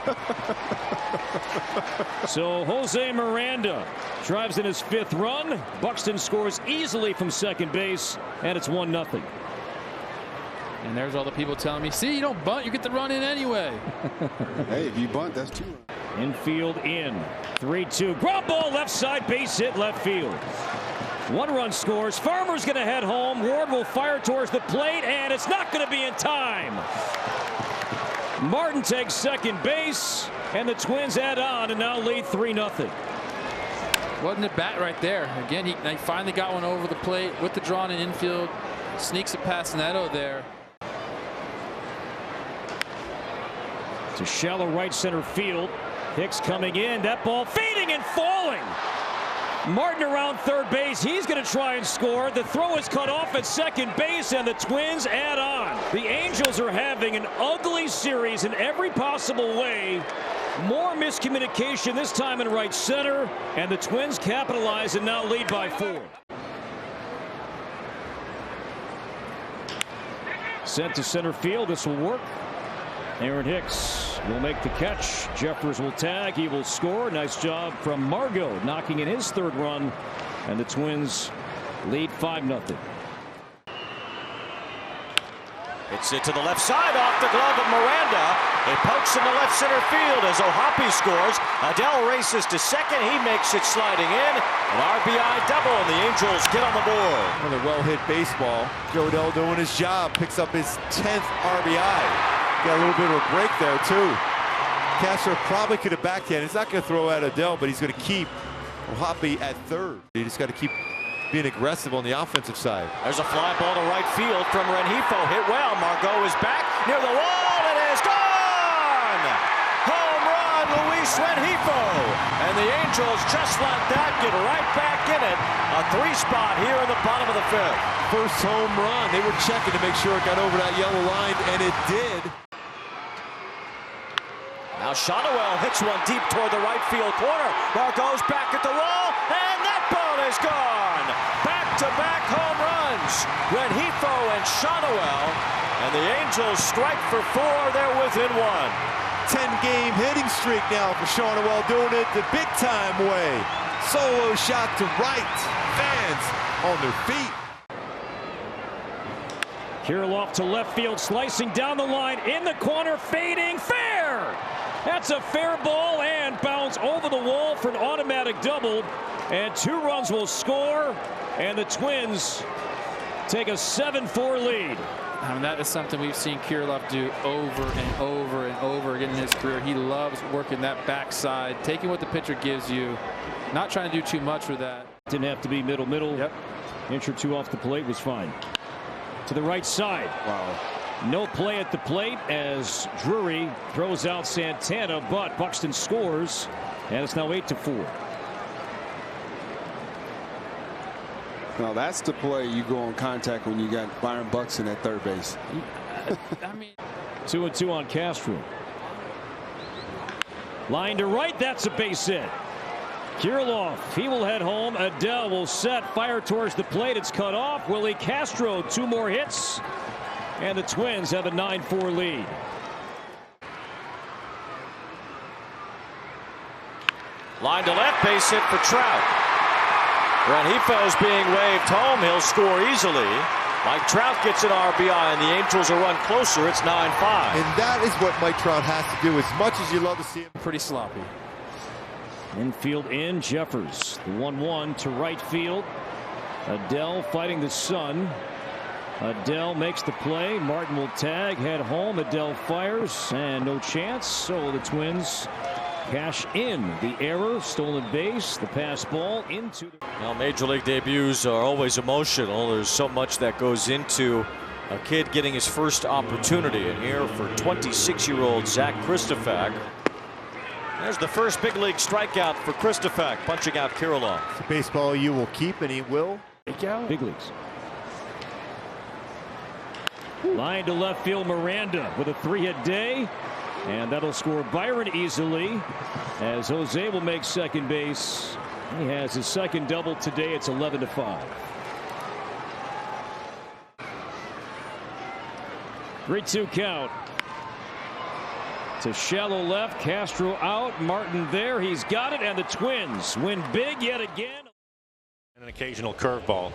X: So Jose Miranda drives in his 5th run. Buxton scores easily from second base, and it's 1-0.
E: And there's all the people telling me, see, you don't bunt, you get the run in anyway.
N: Hey, if you bunt, that's 2 runs.
X: Infield in. 3-2. Ground ball left side, base hit left field. 1 run scores. Farmer's going to head home. Ward will fire towards the plate, and it's not going to be in time. Martin takes second base, and the Twins add on and now lead 3-0.
E: Wasn't it bat right there? Again, he finally got one over the plate with the drawn in infield. Sneaks it past Neto there.
X: To shallow right center field. Hicks coming in. That ball fading and falling. Martin around third base. He's going to try and score. The throw is cut off at second base, and the Twins add on. The Angels are having an ugly series in every possible way. More miscommunication this time in right center, and the Twins capitalize and now lead by 4. Sent to center field. This will work. Aaron Hicks will make the catch. Jeffers will tag. He will score. Nice job from Margot, knocking in his 3rd run. And the Twins lead 5-0.
T: It's it to the left side off the glove of Miranda. It pokes in the left center field as O'Hoppe scores. Adele races to second. He makes it sliding in. An RBI double, and the Angels get on the board.
U: Another well-hit baseball. Joe Adele doing his job. Picks up his 10th RBI. Got a little bit of a break there, too. Castro probably could have backhanded. He's not going to throw out Adele, but he's going to keep O'Hoppe at third. You just got to keep being aggressive on the offensive side.
T: There's a fly ball to right field from Rengifo. Hit well. Margot is back near the wall. It is gone! Home run, Luis Rengifo. And the Angels, just like that, get right back in it. A 3-spot here in the bottom of the 5th.
U: First home run. They were checking to make sure it got over that yellow line, and it did.
T: Now Shotwell hits one deep toward the right field corner. Margot's back at the wall, and that ball is gone. Back-to-back home runs. Rengifo and Shotwell, and the Angels strike for 4. They're within 1.
U: 10-game hitting streak now for Shotwell, doing it the big-time way. Solo shot to right. Fans on their feet.
X: Kirilloff to left field, slicing down the line, in the corner, fading, fair! That's a fair ball and bounce over the wall for an automatic double. And 2 runs will score, and the Twins take a 7-4 lead.
E: I mean, that is something we've seen Kirilloff do over and over and over again in his career. He loves working that backside, taking what the pitcher gives you, not trying to do too much with that.
X: Didn't have to be middle. Yep. Inch or 2 off the plate was fine. To the right side.
U: Wow.
X: No play at the plate as Drury throws out Santana, but Buxton scores, and it's now 8-4.
N: Now that's the play you go on contact when you got Byron Buxton at third base.
E: I mean,
X: 2-2 on Castro. Line to right, that's a base hit. Kirilloff, he will head home. Adele will set, fire towards the plate. It's cut off. Willie Castro, 2 more hits. And the Twins have a 9-4 lead.
T: Line to left, base hit for Trout. Rengifo's being waved home. He'll score easily. Mike Trout gets an RBI, and the Angels will run closer. It's 9-5.
U: And that is what Mike Trout has to do, as much as you love to see him.
E: pretty sloppy.
X: Infield in, Jeffers. The 1-1 to right field. Adele fighting the sun. Adele makes the play. Martin will tag, head home. Adele fires, and no chance. So the Twins cash in the error, stolen base, the pass ball into the...
T: Now, Major League debuts are always emotional. There's so much that goes into a kid getting his first opportunity. And here for 26-year-old Zach Kristofak. There's the first big league strikeout for Kristofak, punching out Kirilloff.
U: It's a baseball you will keep, and he will.
X: Big leagues. Line to left field, Miranda with a 3-hit day. And that'll score Byron easily as Jose will make second base. He has his second double today. It's 11-5. 3-2 count. To shallow left, Castro out, Martin there, he's got it, and the Twins win big yet again.
C: An occasional curveball.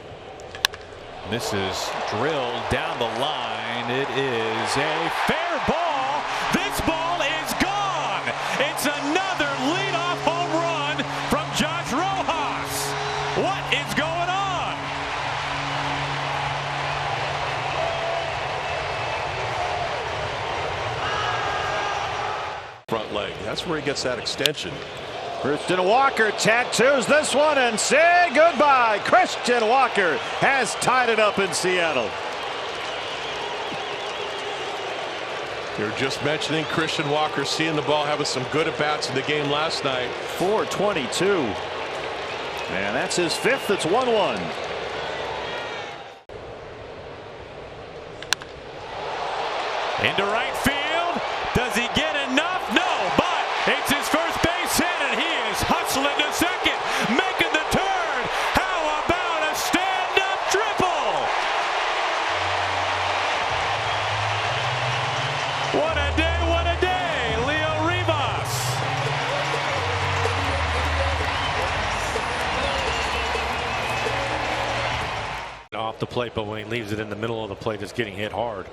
C: This is drilled down the line. It is a fair ball. This ball is gone. It's another leadoff home run from Josh Rojas. What is going on?
M: Front leg. That's where he gets that extension.
C: Christian Walker tattoos this one and say goodbye. Christian Walker has tied it up in Seattle.
M: You're just mentioning Christian Walker seeing the ball, having some good at-bats in the game last night.
C: 422. And that's his fifth. It's 1-1. Into right field. Does he get enough? No, but it's his first base hit, and he is hustling to second, making the turn. How about a stand-up triple? What a day, Leo Rivas.
O: Off the plate, but when he leaves it in the middle of the plate, it's getting hit hard.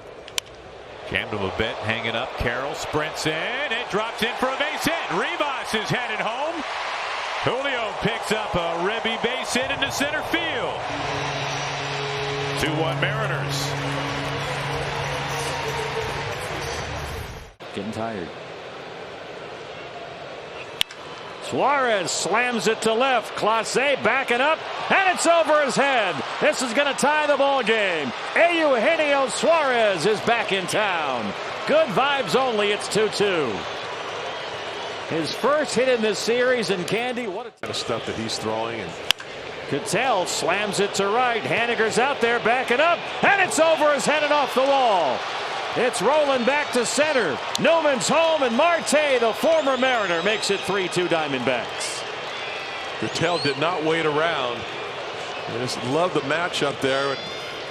C: Jammed him a bit, hanging up. Carroll sprints in. It drops in for a base hit. Rivas is headed home. Julio picks up a ribby base hit into center field. 2-1 Mariners.
X: Getting tired. Suarez slams it to left. Clase backing up, and it's over his head. This is going to tie the ball game. Eugenio Suarez is back in town. Good vibes only. It's 2-2. His first hit in this series, and Candy, what a
M: kind of stuff that he's throwing. And
X: Cattell slams it to right. Haniger's out there backing up, and it's over his head and off the wall. It's rolling back to center. Newman's home, and Marte, the former Mariner, makes it 3-2 Diamondbacks.
M: Cattell did not wait around. I just love the matchup there.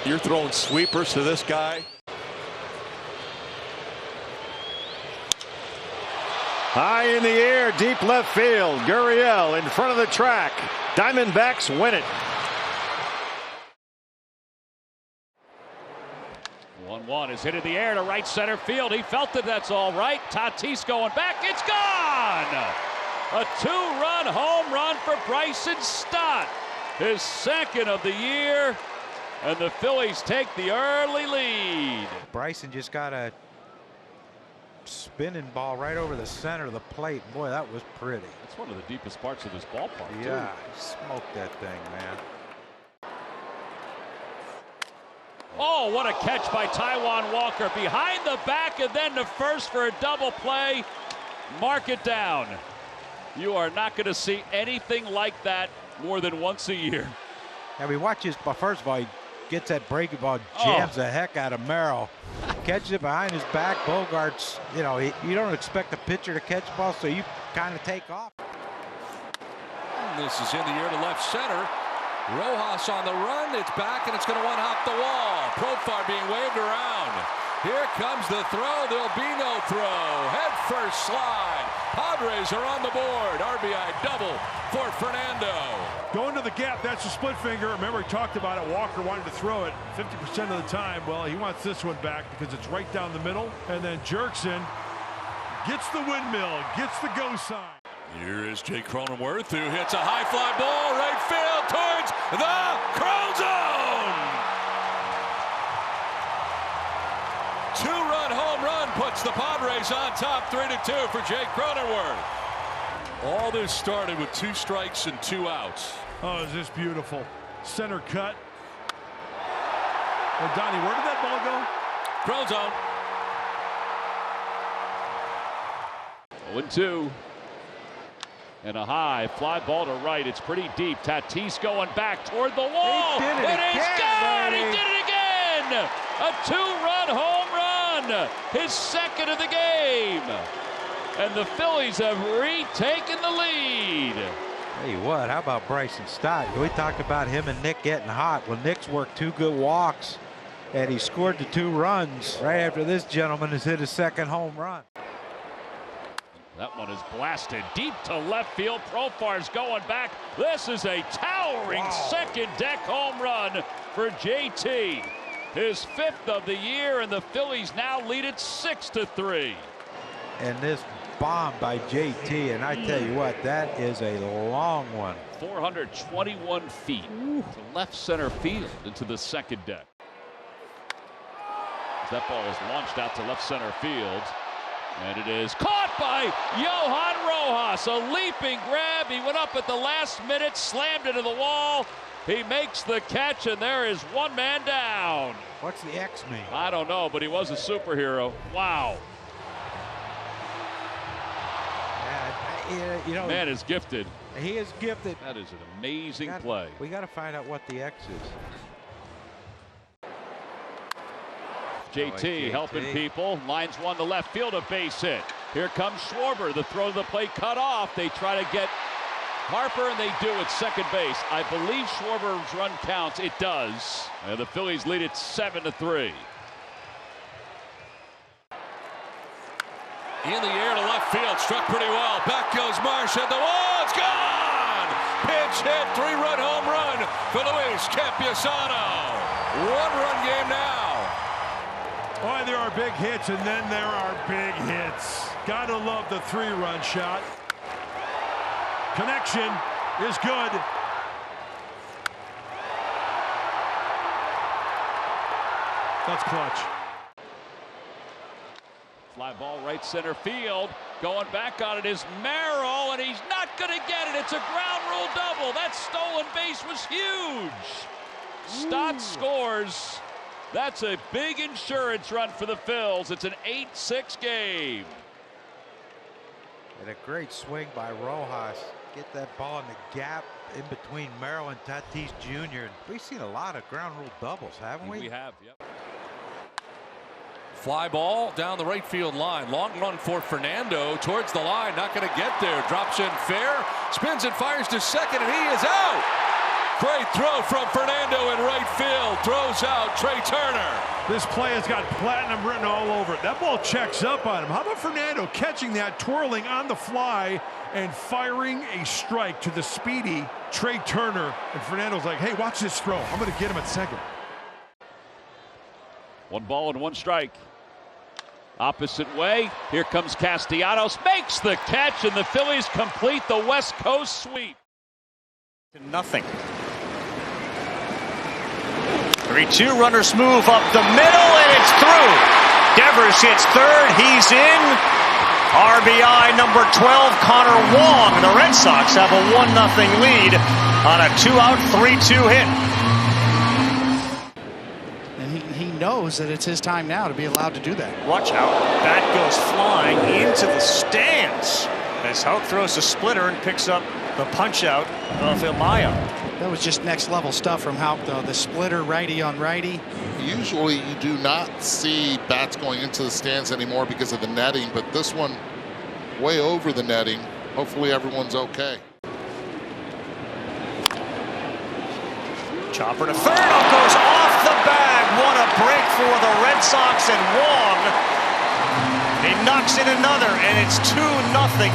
M: You're throwing sweepers to this guy.
C: High in the air, deep left field. Gurriel in front of the track. Diamondbacks win it.
X: 1-1 is hit in the air to right center field. He felt it. That's all right. Tatis going back. It's gone. A 2-run home run for Bryson Stott. His second of the year. And the Phillies take the early lead.
Q: Bryson just got a spinning ball right over the center of the plate. Boy, that was pretty.
X: That's one of the deepest parts of this ballpark.
Q: Yeah, smoked that thing, man.
X: Oh, what a catch by Taijuan Walker. Behind the back and then to first for a double play. Mark it down. You are not going to see anything like that more than once a year.
Q: Yeah, we watch his, but first of all, he gets that breaking ball, jams the heck out of Merrill. Catches it behind his back. Bogart's, you know, you don't expect a pitcher to catch the ball, so you kind of take off.
A: This is in the air to left center. Rojas on the run. It's back, and it's going to one-hop the wall. Profar being waved around. Here comes the throw. There'll be no throw. Head first slide. Padres are on the board. RBI double for Fernando.
B: Going to the gap, that's a split finger. Remember, he talked about it. Walker wanted to throw it 50% of the time. Well, he wants this one back because it's right down the middle. And then Jerkson gets the windmill, gets the go sign.
C: Here is Jake Cronenworth, who hits a high fly ball right field towards the Crow Zone. 2-run home run puts the Padres on top 3-2 for Jake Cronenworth. All this started with 2 strikes and 2 outs.
B: Oh, is this beautiful. Center cut. Oh, Donnie, where did that ball go?
C: Crow Zone.
X: 0-2. And a high fly ball to right. It's pretty deep. Tatis going back toward the wall. And he's gone! He did it again! A 2-run home run! His second of the game! And the Phillies have retaken the lead.
Q: Hey, what? How about Bryson Stott? We talked about him and Nick getting hot. Well, Nick's worked 2 good walks, and he scored the 2 runs right after this gentleman has hit his second home run.
X: That one is blasted deep to left field. Profar's going back. This is a towering second deck home run for JT. His 5th of the year, and the Phillies now lead it 6-3.
Q: And this bomb by JT, and I tell you what, that is a long one.
X: 421 feet to left center field into the second deck. That ball is launched out to left center field. And it is caught by Johan Rojas. A leaping grab. He went up at the last minute, slammed into the wall. He makes the catch, and there is one man down.
Q: What's the X mean?
X: I don't know, but he was a superhero. Wow.
Q: You know,
X: man is gifted.
Q: He is gifted.
X: That is an amazing play.
Q: We got to find out what the X is.
X: JT helping people. Lines one to left field, a base hit. Here comes Schwarber. The throw to the plate cut off. They try to get Harper, and they do at second base. I believe Schwarber's run counts. It does. And the Phillies lead it 7-3.
M: In the air to left field, struck pretty well. Back goes Marsh at the wall. It's gone! Pitch hit, 3-run home run for Luis Campusano. 1-run game now.
B: Boy, there are big hits, and then there are big hits. Gotta love the 3-run shot. Connection is good. That's clutch.
X: Fly ball right center field. Going back on it is Merrill, and he's not going to get it. It's a ground rule double. That stolen base was huge. Stott scores. That's a big insurance run for the Phils. It's an 8-6 game.
Q: And a great swing by Rojas. Get that ball in the gap in between Merrill and Tatis Jr. We've seen a lot of ground rule doubles, haven't we?
X: We have, yep.
M: Fly ball down the right field line. Long run for Fernando towards the line. Not going to get there. Drops in fair. Spins and fires to second, and he is out. Great throw from Fernando in right field. Throws out Trey Turner.
B: This play has got platinum written all over it. That ball checks up on him. How about Fernando catching that, twirling on the fly, and firing a strike to the speedy Trey Turner? And Fernando's like, hey, watch this throw. I'm going to get him at second.
X: 1 ball and 1 strike. Opposite way. Here comes Castellanos. Makes the catch, and the Phillies complete the West Coast sweep.
T: Nothing. 3-2, runners move up the middle, and it's through. Devers hits third. He's in. RBI number 12, Connor Wong. The Red Sox have a 1-0 lead on a 2-out, 3-2 hit.
D: And he knows that it's his time now to be allowed to do that.
T: Watch out. That goes flying into the stands as Hout throws a splitter and picks up the punch out of Ilmaya.
D: That was just next level stuff from Hout, though. The splitter righty on righty.
F: Usually you do not see bats going into the stands anymore because of the netting, but this one way over the netting. Hopefully everyone's okay.
T: Chopper to third. Oh, goes off the bag. What a break for the Red Sox, and Wong. He knocks in another, and it's 2-0.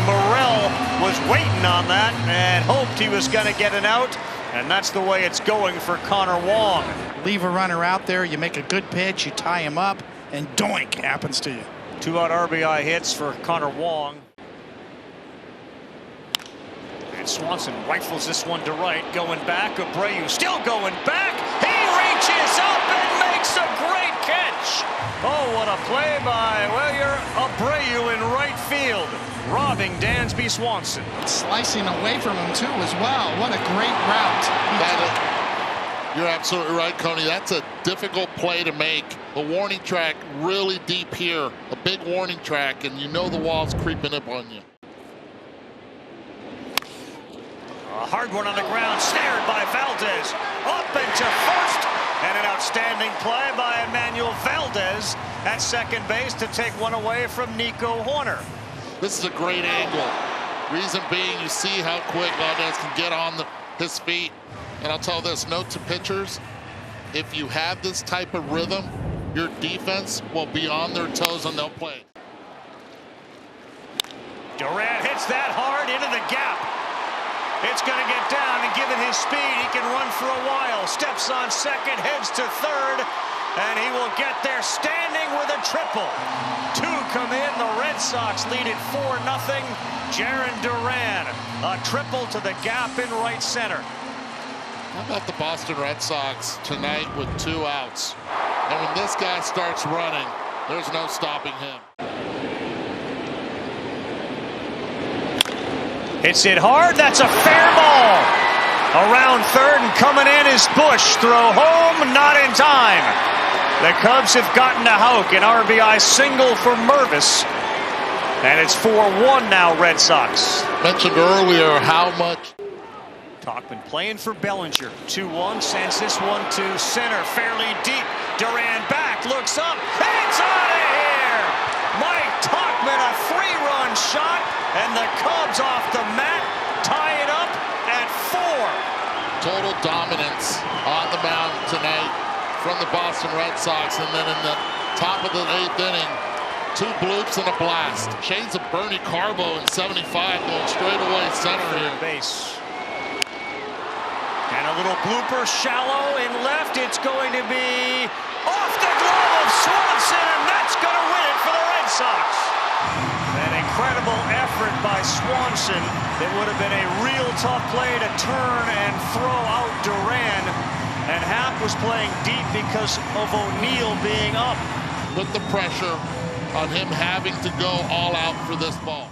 T: Morel was waiting on that and hoped he was going to get an out, and that's the way it's going for Connor Wong.
D: Leave a runner out there, you make a good pitch, you tie him up, and doink happens to you.
T: 2-out RBI hits for Connor Wong. And Swanson rifles this one to right, going back. Abreu still going back. He reaches up and makes a great catch. Oh, what a play by, well, Abreu in right field, robbing Dansby Swanson.
D: Slicing away from him, too, as well. What a great route.
F: You're absolutely right, Coney. That's a difficult play to make. The warning track really deep here. A big warning track, and you know the wall's creeping up on you.
T: A hard one on the ground, snared by Valdez. Up into first, and an outstanding play by Emmanuel Valdez at second base to take one away from Nico Horner.
F: This is a great angle. Reason being, you see how quick Valdez can get on his feet. And I'll tell this, note to pitchers, if you have this type of rhythm, your defense will be on their toes and they'll play.
T: Durant hits that hard into the gap. It's going to get down, and given his speed, he can run for a while. Steps on second, heads to third, and he will get there standing with a triple. Two come in. The Red Sox lead it 4-0. Jarren Duran, a triple to the gap in right center.
F: How about the Boston Red Sox tonight with 2 outs? And when this guy starts running, there's no stopping him.
T: Hits it hard. That's a fair ball. Around third, and coming in is Bush. Throw home, not in time. The Cubs have gotten to Houck. An RBI single for Mervis. And it's 4-1 now, Red Sox.
F: Mentioned earlier how much.
T: Talkman playing for Bellinger. 2-1, sends this one to center, fairly deep. Duran back, looks up, and it's out of here! Mike Talkman, a 3-run shot, and the Cubs off the mat tie it up at 4.
F: Total dominance on the mound tonight from the Boston Red Sox, and then in the top of the 8th inning, 2 bloops and a blast. Shades of Bernie Carbo in 75 going straight away center here.
T: Base. And a little blooper, shallow in left. It's going to be off the glove of Swanson, and that's going to win it for the Red Sox. An incredible effort by Swanson. It would have been a real tough play to turn and throw out Duran. And Happ was playing deep because of O'Neill being up.
F: Put the pressure on him having to go all out for this ball.